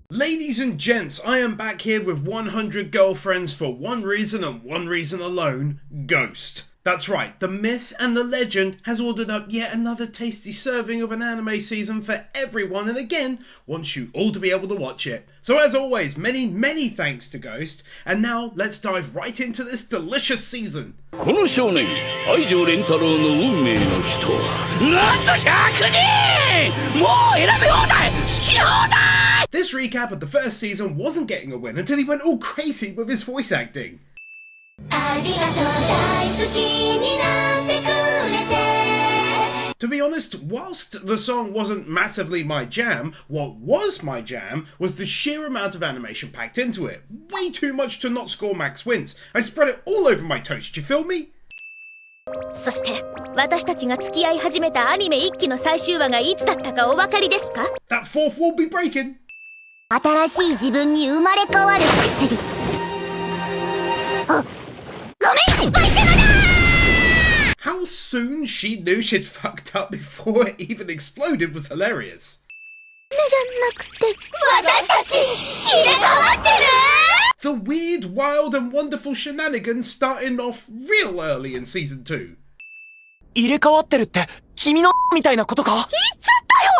Ladies and gents, I am back here with 100 girlfriends for one reason and one reason alone: Ghost. That's right, the myth and the legend has ordered up yet another tasty serving of an anime season for everyone, and again, wants you all to be able to watch it. So as always, many thanks to Ghost, and now let's dive right into this delicious season. この少年、愛情連太郎の運命の人。なんと100人！もう選び放題！好き放題！ This recap of the first season wasn't getting a win until he went all crazy with his voice acting. To be honest, whilst the song wasn't massively my jam, what was my jam was the sheer amount of animation packed into it. Way too much to not score max wins. I spread it all over my toast, you feel me? そして私たちが付き合い始めたアニメ1期の最終話がいつだったかお分かりですか？ That fourth wall be breaking. 新しい自分に生まれ変わる薬。あ、ごめん失敗したのだ！ How soon she knew she'd fucked up before it even exploded was hilarious. 目じゃなくて私たち入れ替わってる！ The weird, wild and wonderful shenanigans starting off real early in season 2. 入れ替わってるって君のみたいなことか？言っちゃっ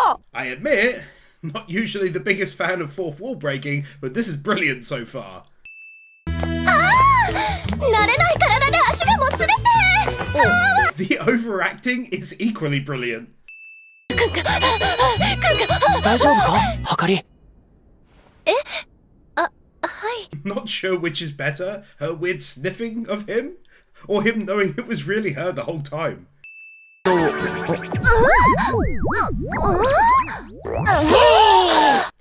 たよ！ I admit, not usually the biggest fan of fourth wall breaking, but this is brilliant so far. 慣れない体で足がもつれて。The overacting is equally brilliant. 大丈夫か？はかり。え？あ、はい。Not sure which is better, her weird sniffing of him, or him knowing it was really her the whole time.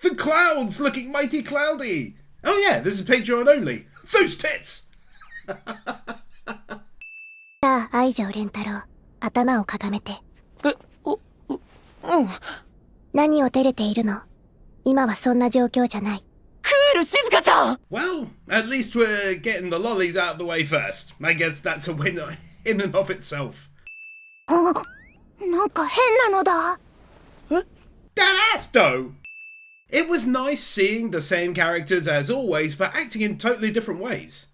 The clouds looking mighty cloudy. Oh yeah, this is Patreon only. Those tits! さあ、愛情連太郎、頭をかがめて。何を照れているの？今はそんな状況じゃない。クール、静香ちゃん！ Well, at least we're getting the lollies out of the way first. I guess that's a win in and of itself. なんか変なのだ。That ass though! It was nice seeing the same characters as always, but acting in totally different ways.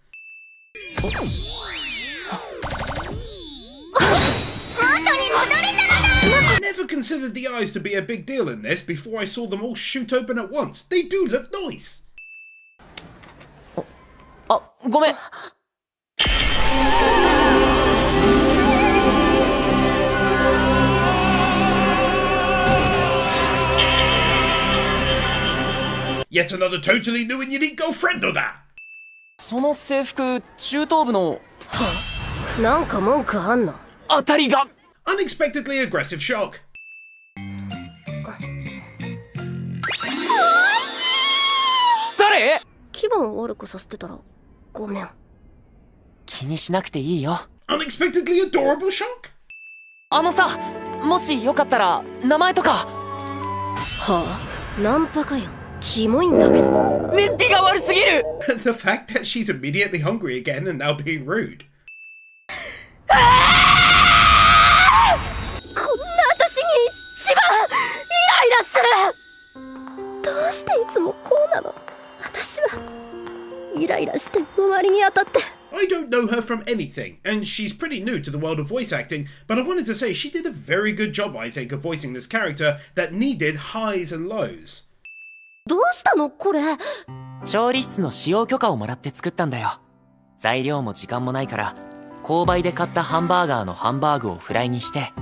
I never considered the eyes to be a big deal in this before I saw them all shoot open at once. They do look nice. あ、ごめん。Yet another totally new and unique girlfriendだ。その制服、中等部の。なんか文句あんの？当たりが。Unexpectedly aggressive shock. 誰？気分悪くさせてたらごめん。気にしなくていいよ。Unexpectedly adorable shock? あのさ、もしよかったら名前とか。はあ、ナンパかよ。キモいんだけど。燃費が悪すぎる。The fact that she's immediately hungry again and now being rude. こんな私に一番イライラする。どうしていつもこうなの？私はイライラして周りに当たって。I don't know her from anything, and she's pretty new to the world of voice acting, but I wanted to say she did a very good job, I think, of voicing this character that needed highs and lows. どうしたのこれ？調理室の使用許可をもらって作ったんだよ。材料も時間もないから購買で買ったハンバーガーのハンバーグをフライにして。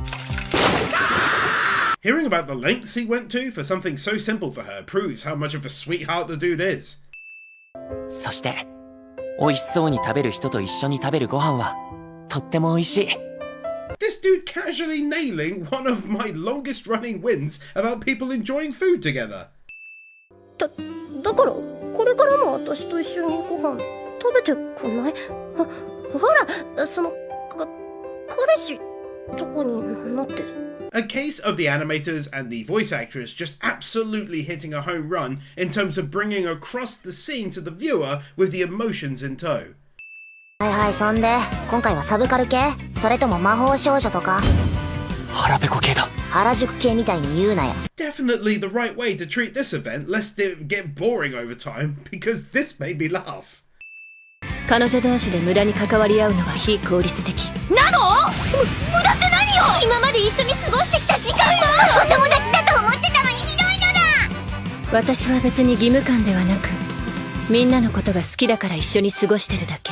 Hearing about the lengths he went to for something so simple for her proves how much of a sweetheart the dude is. そして美味しそうに食べる人と一緒に食べるご飯はとっても美味しい。 This dude casually nailing one of my longest running wins about people enjoying food together. だからこれからも私と一緒にご飯食べてくんない？ほら、その彼氏とかになって。A case of the animators and the voice actress just absolutely hitting a home run in terms of bringing across the scene to the viewer with the emotions in tow. はいはい、そんで今回はサブカル系？それとも魔法少女とか？腹ペコ系だ。原宿系みたいに言うなよ。 Definitely the right way to treat this event, lest it get boring over time, because this made me laugh. 彼女同士で無駄に関わり合うのは非効率的なの？無駄って何よ。今まで一緒に過ごしてきた時間がお友達だと思ってたのにひどいのだ。私は別に義務感ではなく、みんなのことが好きだから一緒に過ごしてるだけ。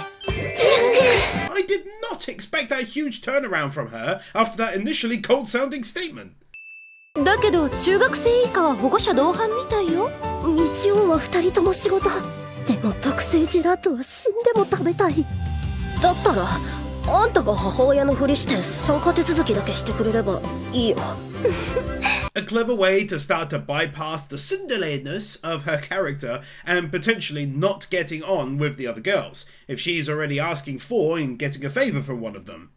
I did not expect that huge turnaround from her after that initially cold-sounding statement. だけど中学生以下は保護者同伴みたいよ。日曜は2人とも仕事。でも特製ジェラートは死んでも食べたい。だったらあんたが母親のふりして参加手続きだけしてくれればいいよ。A clever way to start to bypass the tsundere-ness of her character and potentially not getting on with the other girls, if she's already asking for and getting a favour from one of them.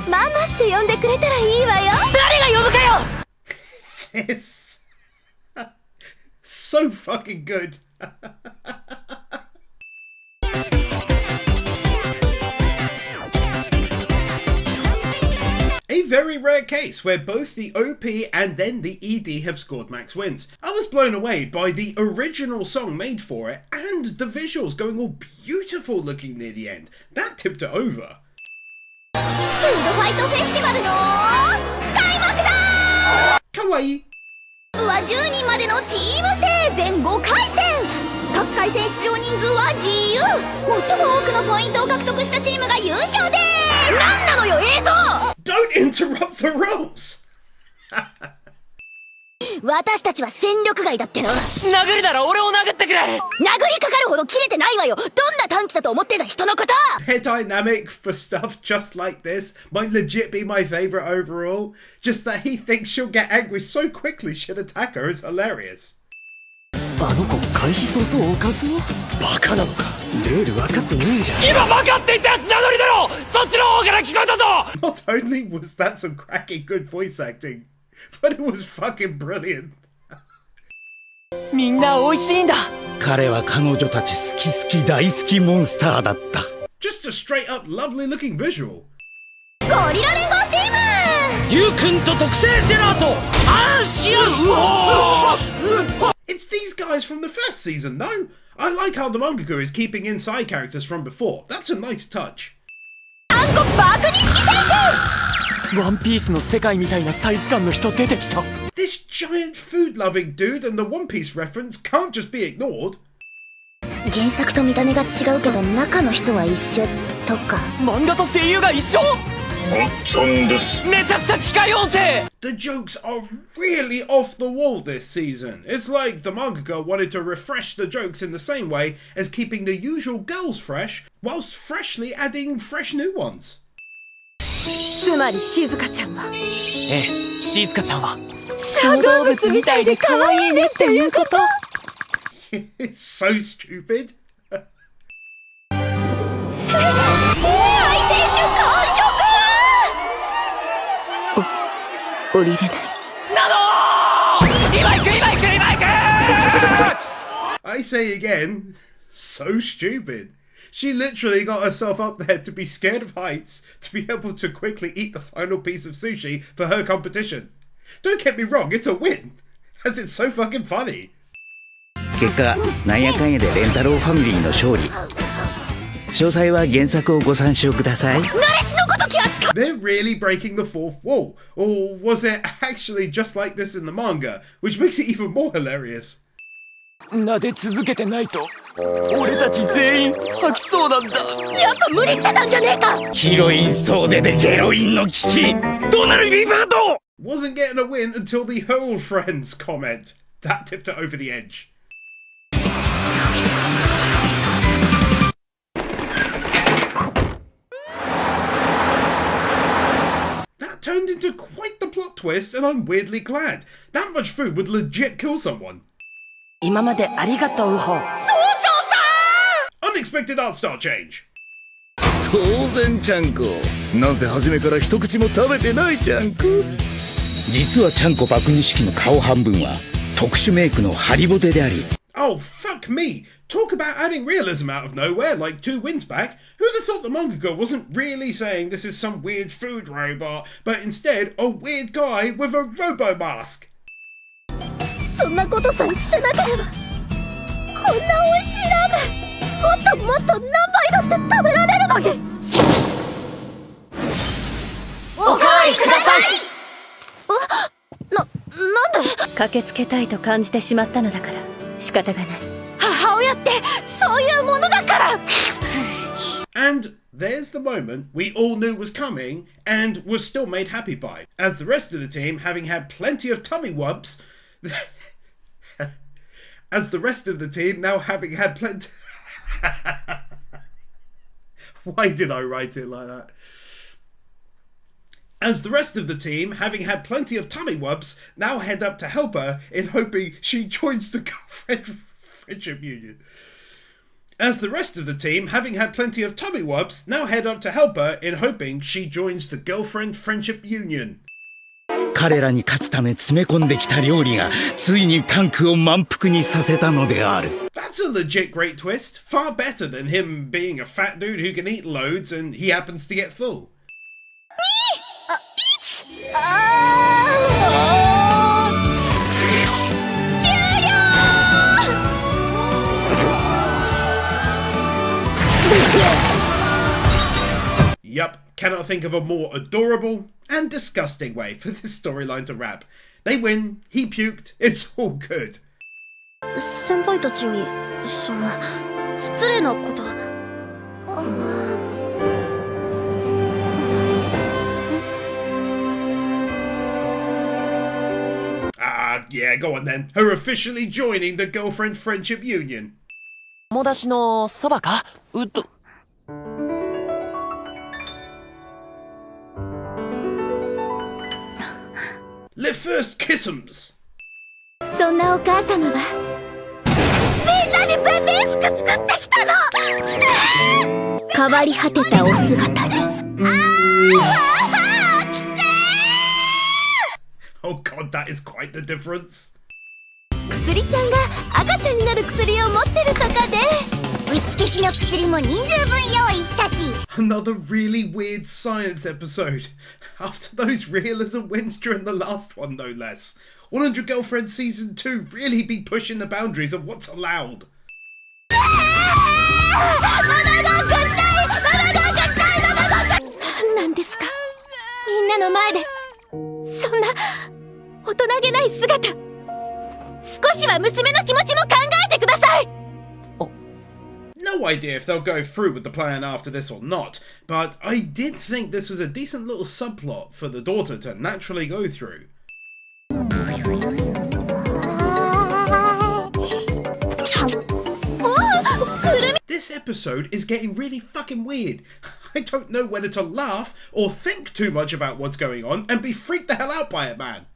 ママって呼んでくれたらいいわよ。誰が呼ぶかよ。It's so fucking good. A very rare case where both the OP and then the ED have scored max wins. I was blown away by the original song made for it and the visuals going all beautiful looking near the end. That tipped it over. フードファイトフェスティバルの開幕だ。Kawaii! は10人までのチーム制全5回戦。各回戦出場人数は自由。最も多くのポイントを獲得したチームが優勝です。なんなのよ映像。 Don't interrupt the rules! 私たちは戦力外だっての。殴るなら俺を殴ってくれ。殴りかかるほど切れてないわよ。どんな短期だと思ってんだ人のこと。 Their dynamic for stuff just like this might legit be my favourite overall. Just that he thinks she'll get angry so quickly she'll attack her is hilarious. あの子開始早々おかずを。バカなのか。ルール分かってねえんじゃん。今バカって言ったやつ名乗りだろ。そっちの方から聞こえたぞ。 Not only was that some cracking good voice acting, but it was fucking brilliant. みんな美味しいんだ。彼は彼女たち好き好き大好きモンスターだった。 Just a straight up lovely looking visual. ゴリラ連合チーム。ゆうくんと特製ジェラートあーし合う。 It's these guys from the first season, no? I like how the mangaka is keeping in side characters from before. That's a nice touch. 韓国爆日記選手。ワンピースの世界みたいなサイズ感の人出てきた。 This giant food-loving dude and the One Piece reference can't just be ignored. 原作と見た目が違うけど中の人は一緒とか。漫画と声優が一緒。めちゃくちゃ機械音声。 The jokes are really off the wall this season. It's like the mangaka wanted to refresh the jokes in the same way as keeping the usual girls fresh, whilst freshly adding fresh new ones. つまり静香ちゃんは。ええ、静香ちゃんは小動物みたいで可愛いねっていうこと。It's so stupid. 降りれない。今行く。 I say again, so stupid. She literally got herself up there to be scared of heights to be able to quickly eat the final piece of sushi for her competition. Don't get me wrong, it's a win, as it's so fucking funny. 結果なんやかんやでレンタロウファミリーの勝利。詳細は原作をご参照ください。 They're really breaking the fourth wall. Or was it actually just like this in the manga, which makes it even more hilarious? 撫で続けてないと俺たち全員吐きそうなんだ。やっぱ無理してたんじゃねえか。ヒロイン総出でヘロインの危機。どうなるビバート。 Wasn't getting a win until the Hurl Friends comment. That tipped it over the edge. Turned into quite the plot twist, and I'm weirdly glad. That much food would legit kill someone. 今までありがとうほ。Unexpected art style change. 当然ちゃんこ。なぜ初めから一口も食べてないちゃんこ。実はちゃんこ爆二式の顔半分は特殊メイクのハリボテであり。I Oh, fuck me. Talk about adding realism out of nowhere, like 2 wins back. Who'd have thought the mangaka wasn't really saying this is some weird food robot, but instead a weird guy with a robo-mask? そんなことさえしてなければ、こんな美味しいラーメン、もっともっと何倍だって食べられるのに。おかわりください。なんで？駆けつけたいと感じてしまったのだから仕方がない。母親ってそういうものだから。And there's the moment we all knew was coming and was still made happy by, as the rest of the team, having had plenty of tummy wubs, as the rest of the team now having had plenty. Why did I write it like that? As the rest of the team, having had plenty of tummy wubs, now head up to help her in hoping she joins the girlfriend friendship union. As the rest of the team, having had plenty of tummy wubs, now head up to help her in hoping she joins the girlfriend friendship union. 彼らに勝つため詰め込んできた料理がついにタンクを満腹にさせたのである。 That's a legit great twist. Far better than him being a fat dude who can eat loads and he happens to get full. Yup, cannot think of a more adorable and disgusting way for this storyline to wrap. They win, he puked, it's all good. 先輩たちにその失礼なこと。Yeah, go on then. Her officially joining the girlfriend friendship union. 友達のそばか？Let first kiss'ems. そんなお母様はみんなにベビー服作ってきたの。変わり果てたお姿に。Oh god, that is quite the difference. 薬ちゃんが赤ちゃんになる薬を持ってるとかで、打ち消しの薬も人数分用意したし。 Another really weird science episode. After those realism wins during the last one, no less. 100 Girlfriends Season 2 really be pushing the boundaries of what's allowed. 何なんですか？みんなの前でそんな大人げない姿。少しは娘の気持ちも考えてください。 No idea if they'll go through with the plan after this or not, but I did think this was a decent little subplot for the daughter to naturally go through. This episode is getting really fucking weird. I don't know whether to laugh or think too much about what's going on and be freaked the hell out by it, man.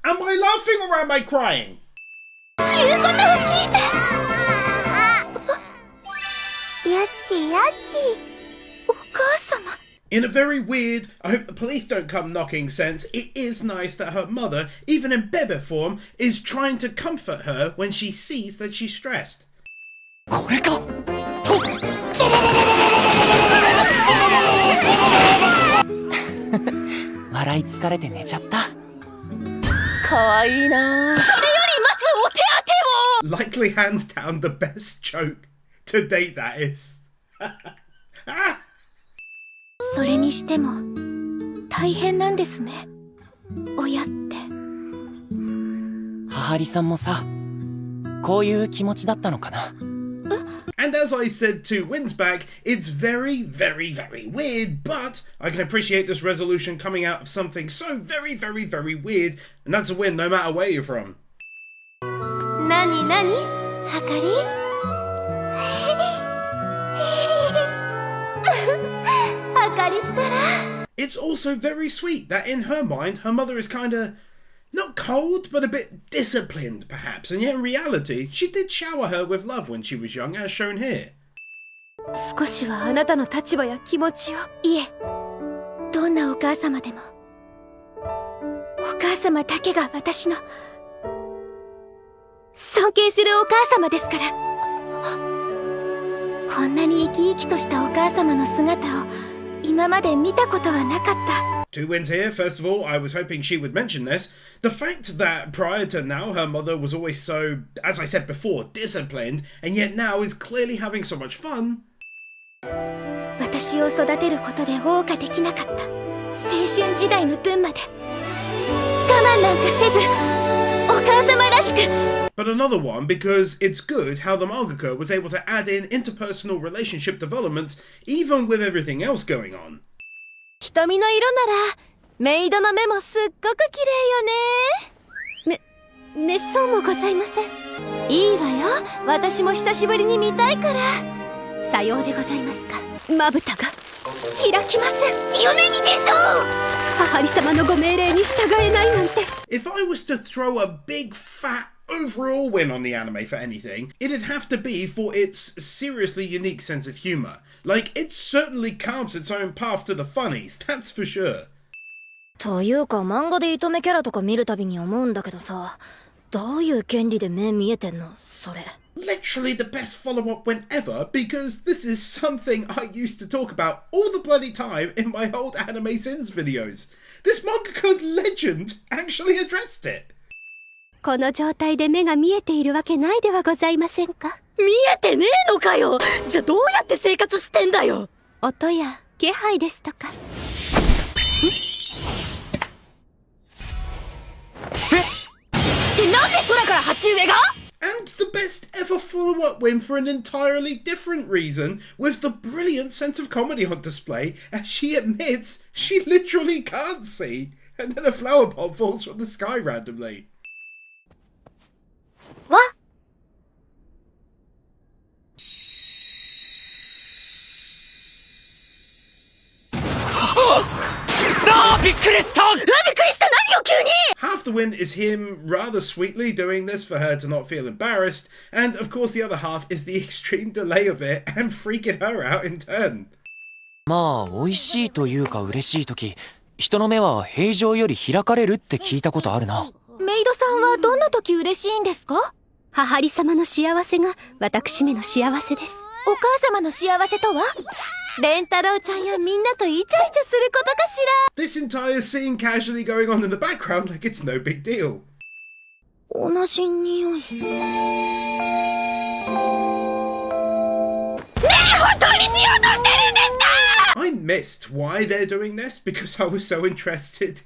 Am I laughing or am I crying? In a very weird, I hope the police don't come knocking sense, it is nice that her mother, even in bebe form, is trying to comfort her when she sees that she's stressed. これか。笑い疲れて寝ちゃった。かわいいな。それよりまずお手当てを。 Likely hands down the best joke to date, that is. それにしても大変なんですね、親って。母りさんもさ、こういう気持ちだったのかな。And as I said 2 wins back, it's very, very, very weird, but I can appreciate this resolution coming out of something so very, very, very weird, and that's a win no matter where you're from. なになに、はかりはかりったら。 It's also very sweet that in her mind, her mother is kinda, not cold, but a bit disciplined perhaps, and yet in reality, she did shower her with love when she was young, as shown here. 少しはあなたの立場や気持ちを。いえ、どんなお母様でもお母様だけが私の尊敬するお母様ですから。こんなに生き生きとしたお母様の姿を今まで見たことはなかった。Two wins here. First of all, I was hoping she would mention this. The fact that prior to now her mother was always so, as I said before, disciplined, and yet now is clearly having so much fun. 私を育てることで謳歌できなかった青春時代の分まで我慢なんかせずお母様らしく。But another one because it's good how the mangaka was able to add in interpersonal relationship developments even with everything else going on. 瞳の色ならメイドの目もすっごく綺麗よね。めっそうもございません。いいわよ、私も久しぶりに見たいから。さようでございますか。まぶたが開きません。夢に出そう。母里様のご命令に従えないなんて。If I was to throw a big fat overall win on the anime for anything, it'd have to be for its seriously unique sense of humour. Like, it certainly carves its own path to the funnies, that's for sure. というか漫画で糸目キャラとか見るたびに思うんだけどさ、どういう権利で目見えてんのそれ。Literally the best follow-up win ever, because this is something I used to talk about all the bloody time in my old Anime Sins videos. This mangaka legend actually addressed it. この状態で目が見えているわけないではございませんか。見えてねえのかよ。じゃあどうやって生活してんだよ。音や気配ですとか。ってなんで空から鉢植えが？And the best ever follow-up win for an entirely different reason, with the brilliant sense of comedy on display, as she admits she literally can't see, and then a flower pot falls from the sky randomly. What? びっくりした！びっくりした何よ急に！ Half the win is him rather sweetly doing this for her to not feel embarrassed, and of course the other half is the extreme delay of it and freaking her out in turn. まあ美味しいというか嬉しい時、人の目は平常より開かれるって聞いたことあるな。メイドさんはどんな時嬉しいんですか？母里様の幸せが私めの幸せです。お母様の幸せとは？レン太郎ちゃんやみんなとイチャイチャすることかしら。 This entire scene casually going on in the background like it's no big deal. 同じ匂い。ねえ、本当にしようとしてるんですか？ I missed why they're doing this because I was so interested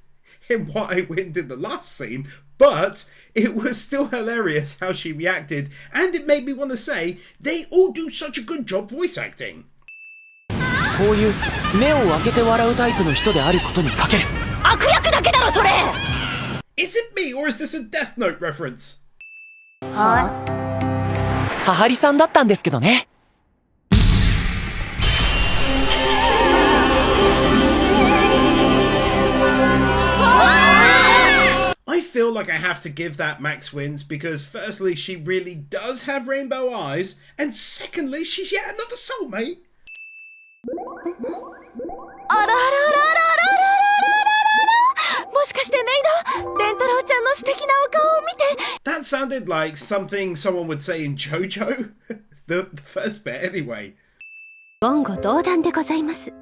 in what I win in the last scene, but it was still hilarious how she reacted, and it made me want to say they all do such a good job voice acting. こういう目を開けて笑うタイプの人であることにかける。悪役だけだろそれ。 Is it me or is this a Death Note reference? 母里さんだったんですけどね。I feel like I have to give that Max wins because firstly she really does have rainbow eyes, and secondly she's yet another soulmate. あらあらあらあらあらあらあらあら、もしかしてメイドレン太郎ちゃんの素敵なお顔を見て。 That sounded like something someone would say in JoJo. the first bit anyway. 言語道断でございます。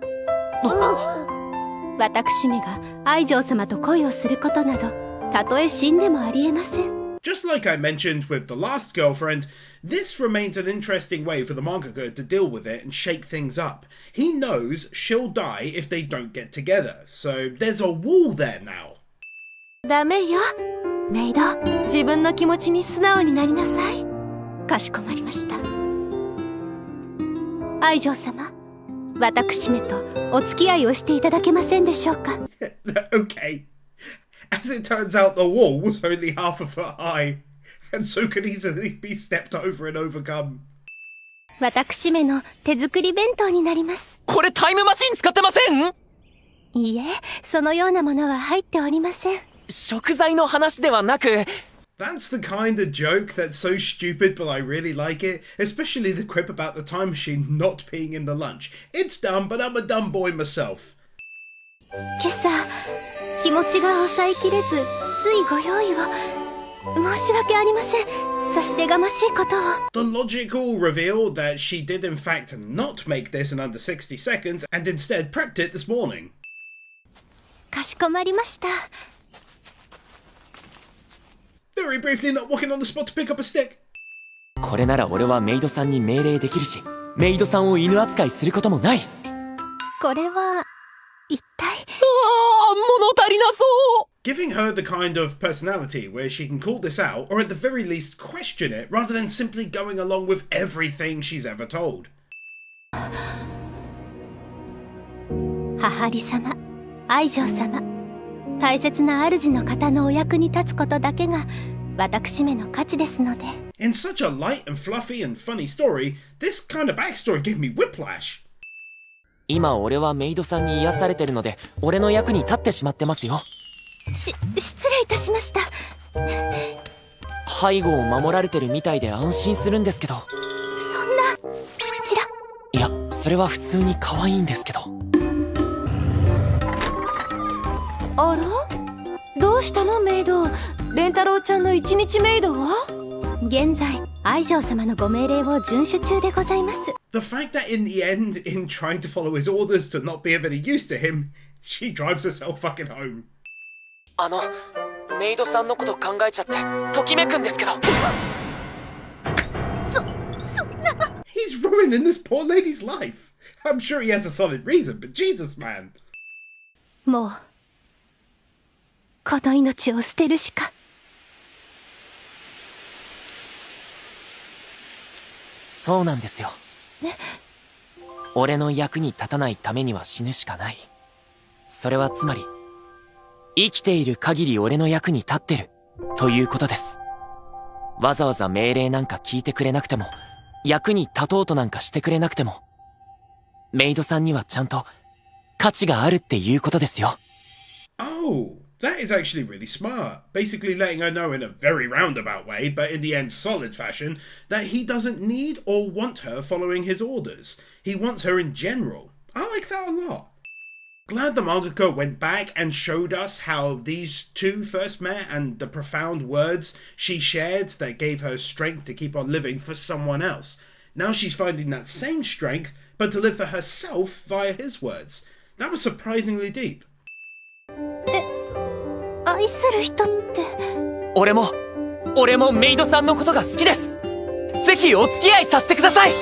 私めが愛情様と恋をすることなどたとえ死んでもありえません。 Just like I mentioned with the last girlfriend, this remains an interesting way for the mangaka to deal with it and shake things up. He knows she'll die if they don't get together, so there's a wall there now. ダメよメイド、自分の気持ちに素直になりなさい。かしこまりました。愛情様、私めとお付き合いをしていただけませんでしょうか。Okay. As it turns out, the wall was only half a foot high, and so could easily be stepped over and overcome. 私めの手作り弁当になります。これタイムマシン使ってません？いいえ、そのようなものは入っておりません。食材の話ではなく。 That's the kind of joke that's so stupid, but I really like it. Especially the quip about the time machine not being in the lunch. It's dumb, but I'm a dumb boy myself. 今朝気持ちが抑えきれずついご用意を。申し訳ありません、差し出がましいことを。 The logical reveal that she did in fact not make this in under 60 seconds and instead prepped it this morning. かしこまりました。 Very briefly not walking on the spot to pick up a stick. これなら俺はメイドさんに命令できるし、メイドさんを犬扱いすることもない。これは一体。物足りなそう。 Giving her the kind of personality where she can call this out or at the very least question it rather than simply going along with everything she's ever told. 母里様、愛情様、大切な主の方のお役に立つことだけが私めの価値ですので。 In such a light and fluffy and funny story, this kind of backstory gave me whiplash. 今俺はメイドさんに癒されてるので俺の役に立ってしまってますよ。失礼いたしました。背後を守られてるみたいで安心するんですけど。そんな。こちら。いや、それは普通に可愛いんですけど。あら、どうしたのメイド。レンタロウちゃんの一日メイドは？現在愛情様のご命令を遵守中でございます。 The fact that in the end, in trying to follow his orders to not be of any use to him, she drives herself fucking home. メイドさんのこと考えちゃってときめくんですけど。そんな。 He's ruining this poor lady's life. I'm sure he has a solid reason, but Jesus, man. もうこの命を捨てるしか。そうなんですよ。俺の役に立たないためには死ぬしかない。それはつまり生きている限り俺の役に立ってるということです。わざわざ命令なんか聞いてくれなくても、役に立とうとなんかしてくれなくても、メイドさんにはちゃんと価値があるっていうことですよ。 Oh, that is actually really smart. Basically letting her know in a very roundabout way, but in the end solid fashion, that he doesn't need or want her following his orders. He wants her in general. I like that a lot. Glad the mangaka went back and showed us how these two first met and the profound words she shared that gave her strength to keep on living for someone else. Now she's finding that same strength, but to live for herself via his words. That was surprisingly deep. 愛する人って。俺もメイドさんのことが好きです。ぜひお付き合いさせてください。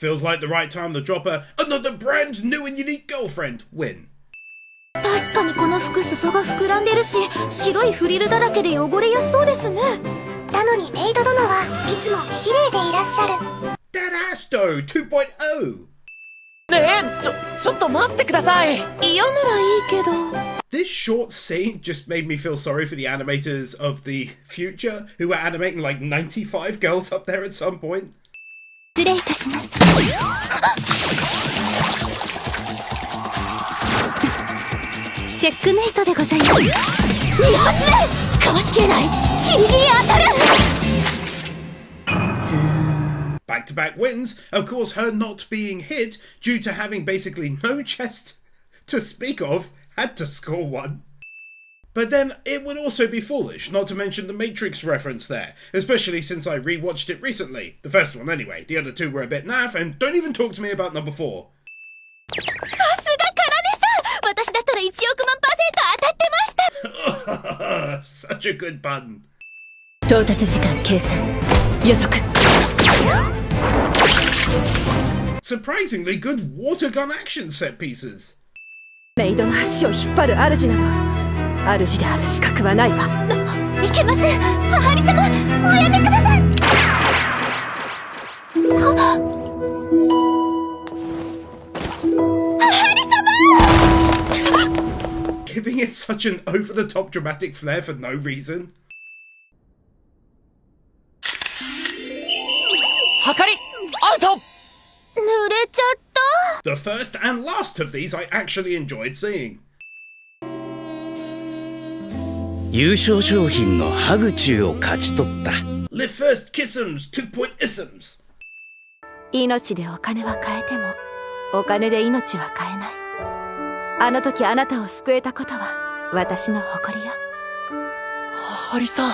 Feels like the right time to drop her another brand new and unique girlfriend win. 確かにこの服裾が膨らんでるし、白いフリルだらけで汚れやすそうですね。なのにメイド殿はいつも綺麗でいらっしゃる。 Dadasto 2.0. ちょっと待ってください。嫌ならいいけど。 This short scene just made me feel sorry for the animators of the future who were animating like 95 girls up there at some point. 失礼いたします。チェックメイトでございます。2発目かわしきれない。ギリギリ当たる。Back-to-back wins, of course her not being hit due to having basically no chest to speak of had to score one. But then it would also be foolish not to mention the Matrix reference there, especially since I rewatched it recently. The first one anyway, the other two were a bit naff, and don't even talk to me about number 4. さすがカラネさん、私だったら1億万%当たってました。 Such a good pun. 到達時間計算予測。 Surprisingly good water gun action set pieces. メイドの足を引っ張る主など主である資格はないわ。いけません。母里様、おやめください。母里様 Giving it such an over-the-top dramatic flair for no reason. はかりアウト。濡れちゃった。 The first and last of these I actually enjoyed seeing. 優勝商品のハグチューを勝ち取った。 Live first kissums, 2.isms. 命でお金は買えてもお金で命は買えない。あの時あなたを救えたことは私の誇りよ。ハリさん。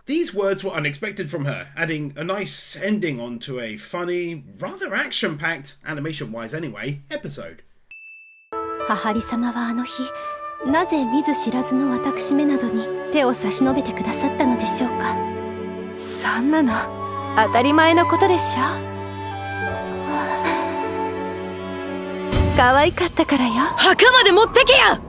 These words were unexpected from her, adding a nice ending onto a funny, rather action-packed, animation-wise anyway, episode. ハハリ様はあの日、なぜ見ず知らずの私めなどに手を差し伸べてくださったのでしょうか。そんなの当たり前のことでしょ。可愛かったからよ。墓まで持ってけや。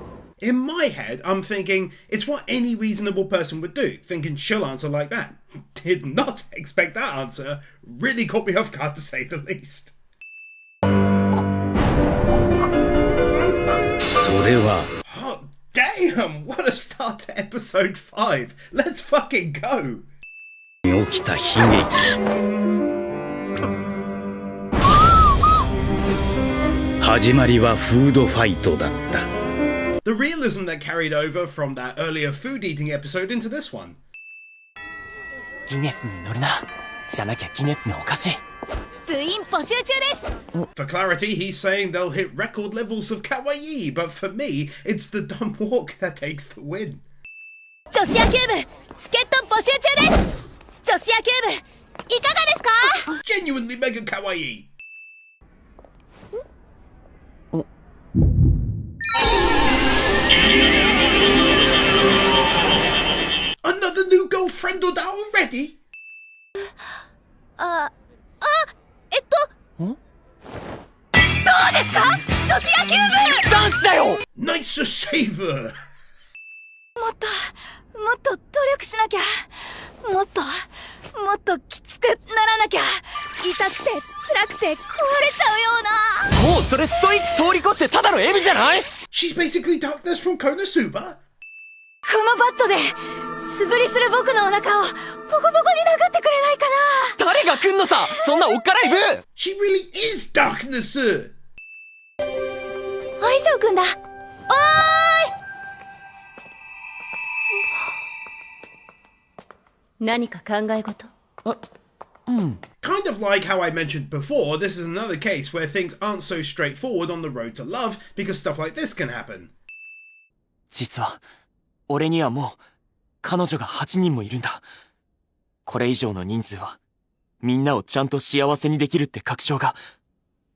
In my head, I'm thinking, it's what any reasonable person would do, thinking she'll answer like that. Did not expect that answer. Really caught me off guard to say the least. それは Oh, damn! What a start to episode 5. Let's fucking go! 起きた悲劇。始まりはフードファイトだった。 The realism that carried over from that earlier food eating episode into this one. ギネスに乗るな。じゃなきゃギネスのお菓子。部員募集中です。 For clarity, he's saying they'll hit record levels of kawaii, but for me, it's the dumb walk that takes the win. 女子野球部助っ人募集中です。女子野球部いかがですか？ Genuinely mega kawaii. Another new girlfriend or that already? どうですか？女子野球部ダンスだよ。 Nice to save her. もっと努力しなきゃ。もっときつくならなきゃ。痛くて辛くて壊れちゃうような。もうそれストイック通り越してただのエビじゃない？ She's basically darkness from Konosuba. このバットで素振りする僕のお腹をボコボコに殴ってくれないかな。誰が来んのさ。そんなおっかないブ。 She really is darkness. 愛情くんだ。おーい。何か考え事？ Kind of like how I mentioned before, this is another case where things aren't so straightforward on the road to love because stuff like this can happen. 実は俺にはもう彼女が8人もいるんだ。これ以上の人数はみんなをちゃんと幸せにできるって確証が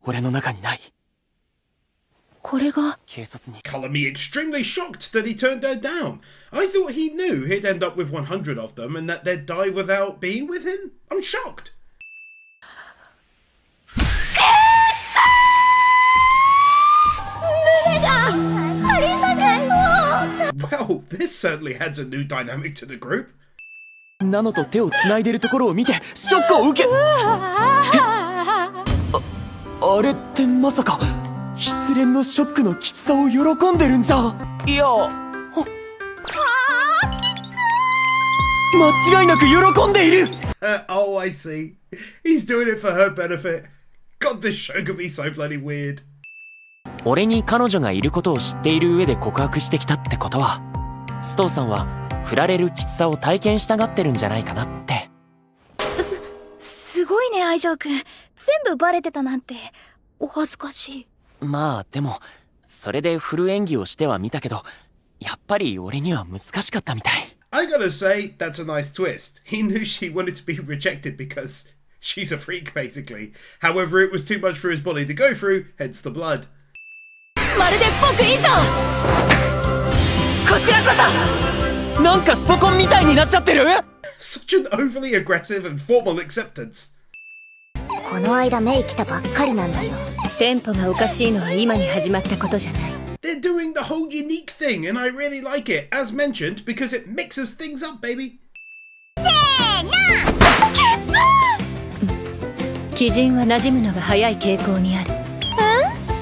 俺の中にない。これが警察に Color me extremely shocked that he turned her down. I thought he knew he'd end up with 100 of them and that they'd die without being with him. I'm shocked. Well, this certainly adds a new dynamic to the group. ナノと手を繋いでるところを見てショックを受け。あれってまさか失恋のショックのきつさを喜んでるんじゃ。いや、間違いなく喜んでいる。Oh, I see. He's doing it for her benefit. God, this show could be so bloody weird. 俺に彼女がいることを知っている上で告白してきたってことは、ストーさんは振られるきつさを体験したがってるんじゃないかなって。すごいね、愛情くん。全部バレてたなんてお恥ずかしい。まあでもそれでフル演技をしてはみたけど、やっぱり俺には難しかったみたい。I gotta say, that's a nice twist. He knew she wanted to be rejected because she's a freak, basically. However, it was too much for his body to go through, hence the blood. まるで僕以上。こちらこそ。なんかスポコンみたいになっちゃってる。 Such an overly aggressive and formal acceptance. この間メイ来たばっかりなんだよ。テンポがおかしいのは今に始まったことじゃない。They're doing the whole unique thing, and I really like it, as mentioned, because it mixes things up, baby. 基準は馴染むのが早い傾向にある。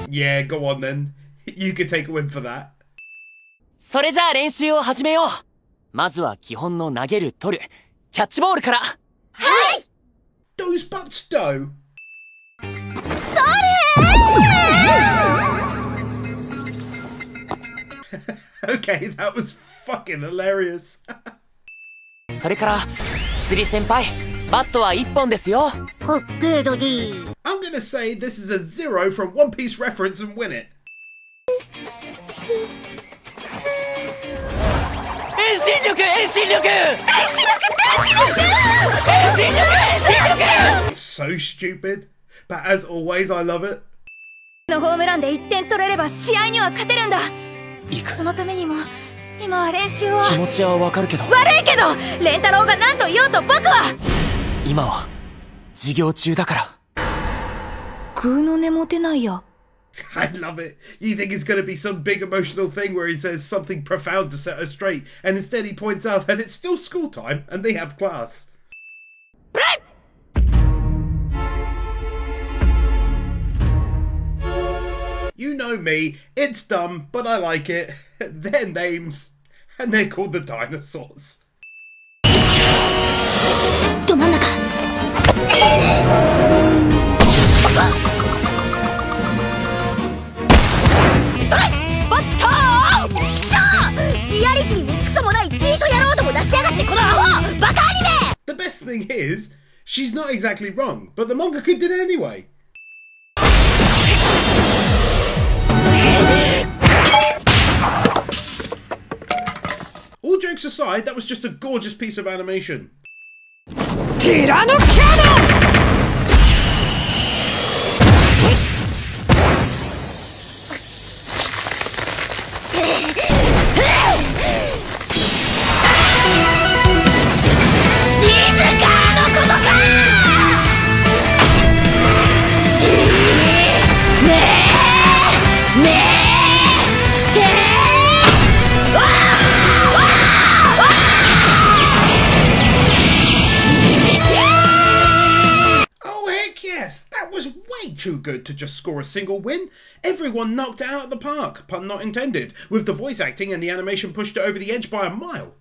Yeah, go on then. You could take a win for that. それじゃあ練習を始めよう。まずは基本の投げる取るキャッチボールから。はい。 Those butts do. Okay, that was fucking hilarious. それからスリ先輩、バットは1本ですよ。かっけードディ。 I'm gonna say this is a 0 from One Piece reference and win it. 遠心力遠心力遠心力遠心力遠心力 So stupid, but as always, I love it. のホームランで1点取れれば試合には勝てるんだ。行く。そのためにも今は練習を。気持ちはわかるけど。悪いけどレンタロウが何と言おうと僕は今は授業中だから。グーの音も出ないや。I love it. You think it's going to be some big emotional thing where he says something profound to set her straight, and instead he points out that it's still school time and they have class. You know me, it's dumb, but I like it. Their names, and they're called the dinosaurs. ど真ん中。ストライクバッターチクショーリアリティもクソもないチート野郎ども出しやがってこのアホバカアニメ The best thing is, she's not exactly wrong, but the mangaka did it anyway. All jokes aside, that was just a gorgeous piece of animation. ティラノキャノンToo good to just score a single win. Everyone knocked it out of the park, pun not intended, with the voice acting and the animation pushed it over the edge by a mile.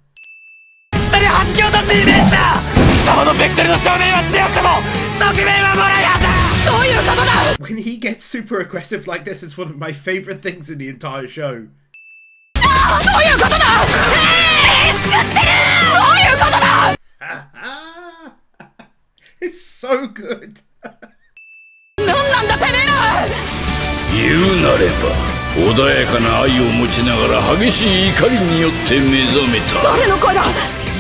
When he gets super aggressive like this, it's one of my favourite things in the entire show. It's so good. 言うなれば穏やかな愛を持ちながら激しい怒りによって目覚めた誰の声だ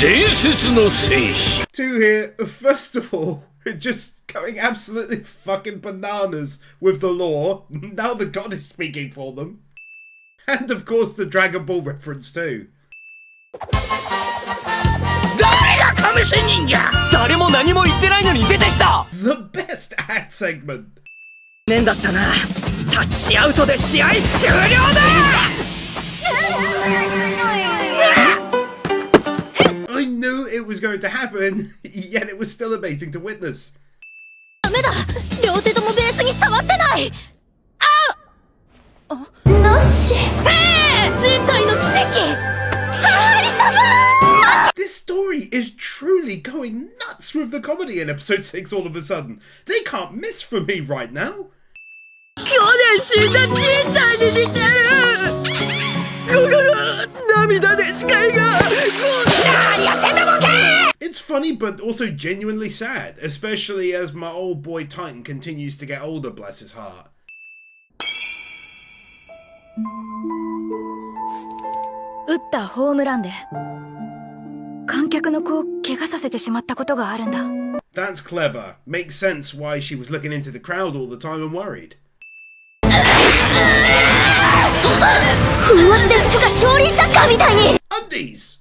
伝説の戦士 Two here, first of all, just going absolutely fucking bananas with the lore. Now the god is speaking for them. And of course the Dragon Ball reference too. 誰が亀仙人じゃ誰も何も言ってないのに出てきた The best ad segment. 年だったなタッチアウトで試合終了だ I knew it was going to happen, yet it was still amazing to witness. ダメだ両手ともベースに触ってないあなしせー人体の奇跡ハリ様 This story is truly going nuts with the comedy in episode 6 all of a sudden. They can't miss for me right now. 去年死んだじいちゃんに似てる涙で視界が何やってんだボケ It's funny but also genuinely sad, especially as my old boy Titan continues to get older, bless his heart. 打ったホームランで観客の子を怪我させてしまったことがあるんだ That's clever. Makes sense why she was looking into the crowd all the time and worried. 風圧で服が少林サッカーみたいに Undies!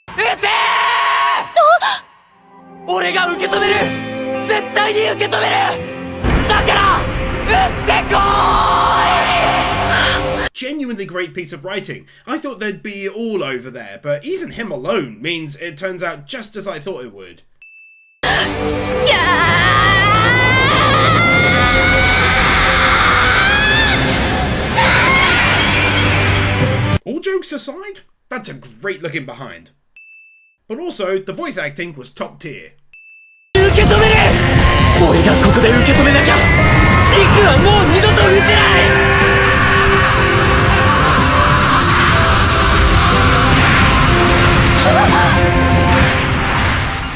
撃て俺が受け止める絶対に受け止めるだから撃ってこい Genuinely great piece of writing. I thought they'd be all over there, but even him alone means it turns out just as I thought it would. All jokes aside, that's a great looking behind. But also, the voice acting was top tier. 受け止める俺がここで受け止めなきゃいくらもう二度と撃てない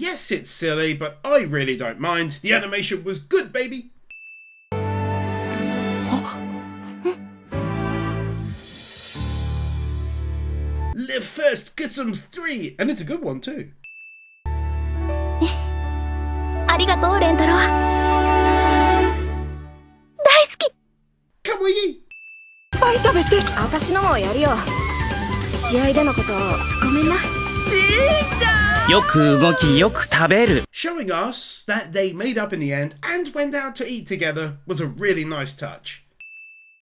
Yes, it's silly, but I really don't mind. The animation was good, baby. Live First Kisums 3, and it's a good one too. ありがとうレンタロウ。大好き。かわいい。いっぱい食べて。私のもやるよ。試合でのことごめんな。じいちゃん。よく動きよく食べる。 Showing us that they made up in the end and went out to eat together was a really nice touch.